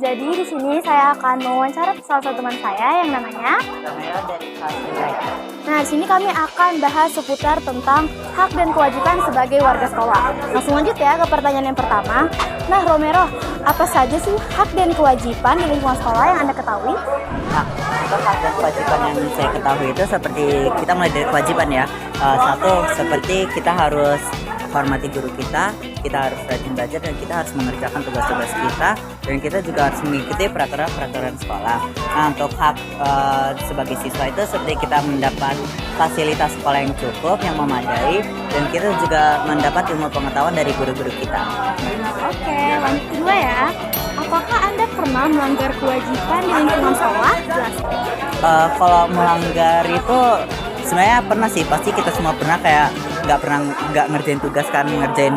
jadi di sini saya akan mewawancara salah satu teman saya yang namanya Romero dari kelas 3. Nah, di sini kami akan bahas seputar tentang hak dan kewajiban sebagai warga sekolah. Langsung lanjut ya ke pertanyaan yang pertama. Nah, Romero, apa saja sih hak dan kewajiban di lingkungan sekolah yang Anda ketahui? Nah, untuk hak dan kewajiban yang saya ketahui itu seperti kita mulai dari kewajiban ya. Satu, seperti kita harus hormati guru kita harus rajin belajar dan kita harus mengerjakan tugas-tugas kita, dan kita juga harus mengikuti peraturan-peraturan sekolah. Nah, untuk hak sebagai siswa itu seperti kita mendapat fasilitas sekolah yang cukup, yang memadai, dan kita juga mendapat ilmu pengetahuan dari guru-guru kita. Oke, lanjut kedua ya. Apakah Anda pernah melanggar kewajiban di lingkungan sekolah? Jelaskan. Kalau melanggar itu sebenarnya pernah sih, pasti kita semua pernah, kayak nggak ngerjain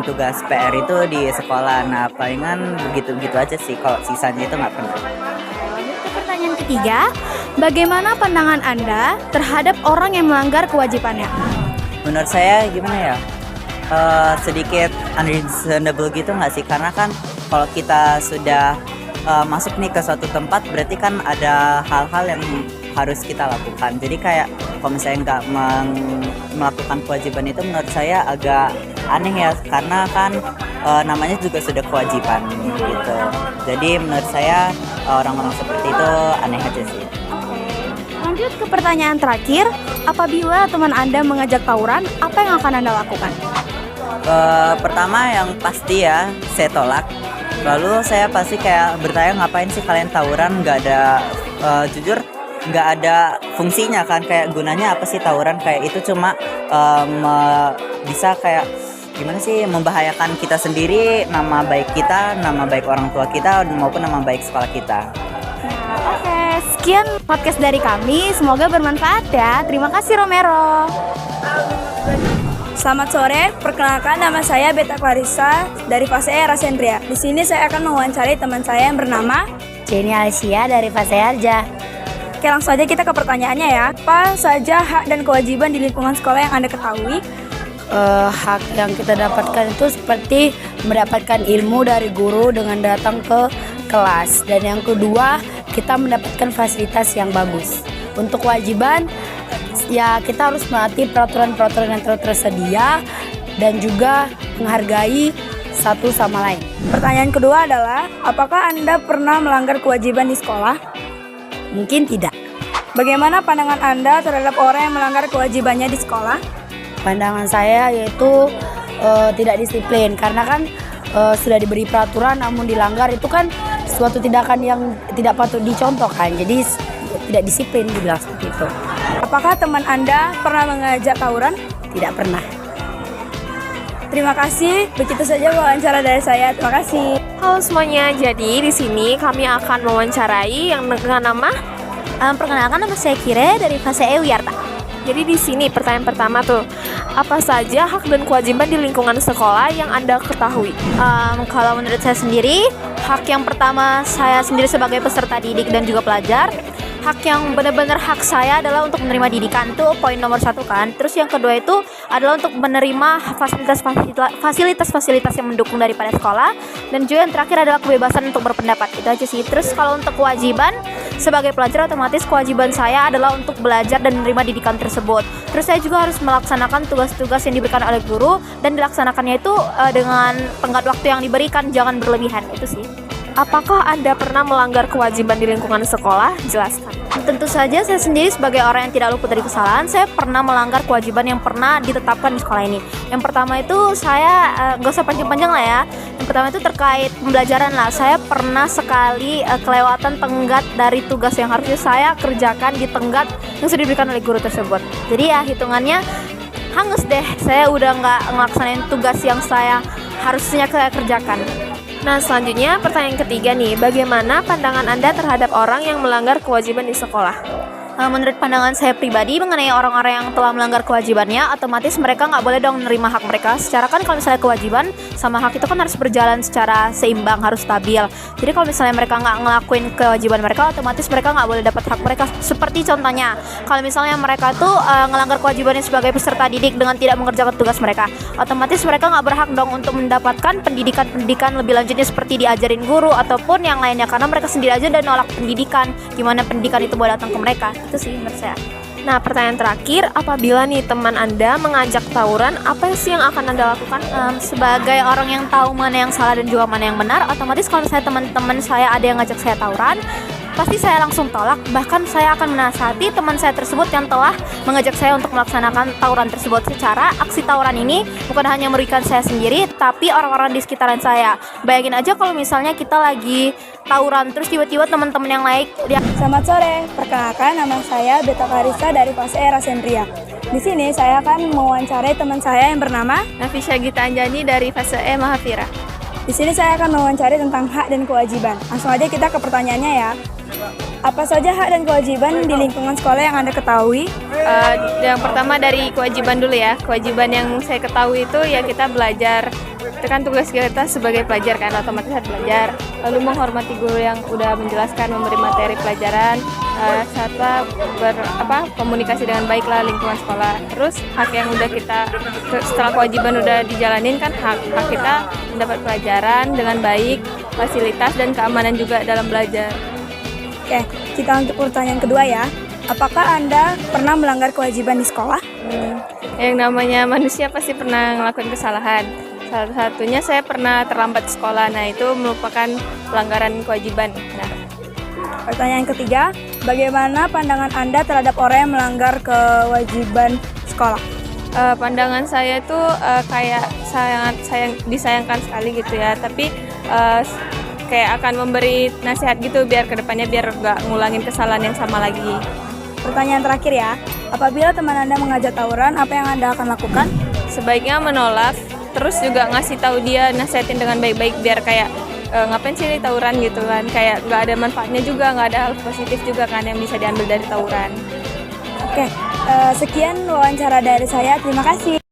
tugas PR itu di sekolah. Nah, palingan begitu aja sih, kalau sisanya itu nggak pernah. Lanjut ke pertanyaan ketiga. Bagaimana pandangan Anda terhadap orang yang melanggar kewajibannya? Menurut saya gimana ya, sedikit unreasonable gitu nggak sih, karena kan kalau kita sudah masuk nih ke suatu tempat, berarti kan ada hal-hal yang harus kita lakukan. Jadi kayak kalau misalnya nggak melakukan kewajiban itu, menurut saya agak aneh ya, karena kan namanya juga sudah kewajiban gitu. Jadi menurut saya orang-orang seperti itu aneh aja sih. Lanjut ke pertanyaan terakhir. Apabila teman Anda mengajak tawuran, apa yang akan Anda lakukan? Pertama yang pasti ya, saya tolak. Lalu saya pasti kayak bertanya, ngapain sih kalian tawuran? Nggak ada, jujur nggak ada fungsinya kan, kayak gunanya apa sih tawuran? Kayak itu cuma bisa kayak gimana sih, membahayakan kita sendiri, nama baik kita, nama baik orang tua kita, maupun nama baik sekolah kita. Oke, sekian podcast dari kami. Semoga bermanfaat ya. Terima kasih Romero. Selamat sore, perkenalkan nama saya Beta Clarissa dari fase E Rasendria. Di sini saya akan mewawancari teman saya yang bernama Jenny Alicia dari fase Arja. Oke, langsung aja kita ke pertanyaannya ya. Apa saja hak dan kewajiban di lingkungan sekolah yang Anda ketahui? Hak yang kita dapatkan itu seperti mendapatkan ilmu dari guru dengan datang ke kelas. Dan yang kedua, kita mendapatkan fasilitas yang bagus. Untuk kewajiban, ya kita harus menaati peraturan-peraturan yang telah tersedia dan juga menghargai satu sama lain. Pertanyaan kedua adalah, apakah Anda pernah melanggar kewajiban di sekolah? Mungkin tidak. Bagaimana pandangan Anda terhadap orang yang melanggar kewajibannya di sekolah? Pandangan saya yaitu tidak disiplin, karena kan sudah diberi peraturan namun dilanggar, itu kan suatu tindakan yang tidak patut dicontohkan. Jadi tidak disiplin, dibilang seperti itu. Apakah teman Anda pernah mengajak tawuran? Tidak pernah. Terima kasih. Begitu saja wawancara dari saya. Terima kasih. Halo semuanya, jadi di sini kami akan mewawancarai yang dengan nama Perkenalkan, nama saya Kire dari fase E Wiyarta. Jadi di sini pertanyaan pertama tuh, apa saja hak dan kewajiban di lingkungan sekolah yang Anda ketahui? Kalau menurut saya sendiri, hak yang pertama saya sendiri sebagai peserta didik dan juga pelajar, hak yang benar-benar hak saya adalah untuk menerima didikan, tuh poin nomor 1 kan. Terus yang kedua itu adalah untuk menerima fasilitas-fasilitas yang mendukung daripada sekolah, dan juga yang terakhir adalah kebebasan untuk berpendapat. Itu aja sih. Terus kalau untuk kewajiban sebagai pelajar, otomatis kewajiban saya adalah untuk belajar dan menerima didikan tersebut. Terus saya juga harus melaksanakan tugas-tugas yang diberikan oleh guru, dan dilaksanakannya itu dengan tenggat waktu yang diberikan, jangan berlebihan. Itu sih. Apakah Anda pernah melanggar kewajiban di lingkungan sekolah? Jelaskan. Tentu saja saya sendiri sebagai orang yang tidak luput dari kesalahan, saya pernah melanggar kewajiban yang pernah ditetapkan di sekolah ini. Yang pertama itu saya, nggak usah panjang-panjang lah ya. Yang pertama itu terkait pembelajaran lah. Saya pernah sekali kelewatan tenggat dari tugas yang harusnya saya kerjakan di tenggat yang sudah diberikan oleh guru tersebut. Jadi ya hitungannya hangus deh. Saya udah nggak ngelaksanain tugas yang saya harusnya kerjakan. Nah, selanjutnya pertanyaan ketiga nih, bagaimana pandangan Anda terhadap orang yang melanggar kewajiban di sekolah? Menurut pandangan saya pribadi mengenai orang-orang yang telah melanggar kewajibannya, otomatis mereka nggak boleh dong menerima hak mereka. Secara kan kalau misalnya kewajiban sama hak itu kan harus berjalan secara seimbang, harus stabil. Jadi kalau misalnya mereka nggak ngelakuin kewajiban mereka, otomatis mereka nggak boleh dapat hak mereka. Seperti contohnya, kalau misalnya mereka tuh ngelanggar kewajibannya sebagai peserta didik dengan tidak mengerjakan tugas mereka, otomatis mereka nggak berhak dong untuk mendapatkan pendidikan lebih lanjutnya seperti diajarin guru ataupun yang lainnya, karena mereka sendiri aja udah nolak pendidikan. Gimana pendidikan itu boleh datang ke mereka? Itu sih menurut saya. Nah, pertanyaan terakhir, apabila nih teman Anda mengajak tawuran, apa sih yang akan Anda lakukan? Sebagai orang yang tahu mana yang salah dan juga mana yang benar, otomatis kalau saya teman-teman saya ada yang ngajak saya tawuran, pasti saya langsung tolak. Bahkan saya akan menasihati teman saya tersebut yang telah mengajak saya untuk melaksanakan tawuran tersebut. Secara aksi tawuran ini bukan hanya merugikan saya sendiri, tapi orang-orang di sekitaran saya. Bayangin aja kalau misalnya kita lagi tawuran terus tiba-tiba teman-teman yang lain Selamat sore, perkenalkan nama saya Beta Clarissa dari fase E Rasendria. Di sini saya akan mewawancarai teman saya yang bernama Nafisya Gita Anjani dari fase E Mahavira. Di sini saya akan mewawancari tentang hak dan kewajiban. Langsung aja kita ke pertanyaannya ya. Apa saja hak dan kewajiban di lingkungan sekolah yang Anda ketahui? Yang pertama dari kewajiban dulu ya. Kewajiban yang saya ketahui itu ya kita belajar. Itu kan tugas kita sebagai pelajar kan, otomatis harus belajar. Lalu menghormati guru yang udah menjelaskan, memberi materi pelajaran, serta komunikasi dengan baik lah lingkungan sekolah. Terus hak yang udah kita setelah kewajiban udah dijalanin kan hak kita mendapat pelajaran dengan baik, fasilitas dan keamanan juga dalam belajar. Oke, kita untuk pertanyaan kedua ya. Apakah Anda pernah melanggar kewajiban di sekolah? Yang namanya manusia pasti pernah ngelakuin kesalahan. Salah satunya saya pernah terlambat sekolah. Nah, itu merupakan pelanggaran kewajiban. Nah, Pertanyaan ketiga, bagaimana pandangan Anda terhadap orang yang melanggar kewajiban sekolah? pandangan saya itu kayak disayangkan sekali gitu ya. Tapi kayak akan memberi nasihat gitu biar kedepannya biar nggak ngulangin kesalahan yang sama lagi. Pertanyaan terakhir ya, apabila teman Anda mengajak tawuran, apa yang Anda akan lakukan? Sebaiknya menolak, terus juga ngasih tahu dia, nasihatin dengan baik-baik biar kayak ngapain sih ini tawuran gitu kan, kayak nggak ada manfaatnya juga, nggak ada hal positif juga kan yang bisa diambil dari tawuran. Oke, sekian wawancara dari saya, terima kasih.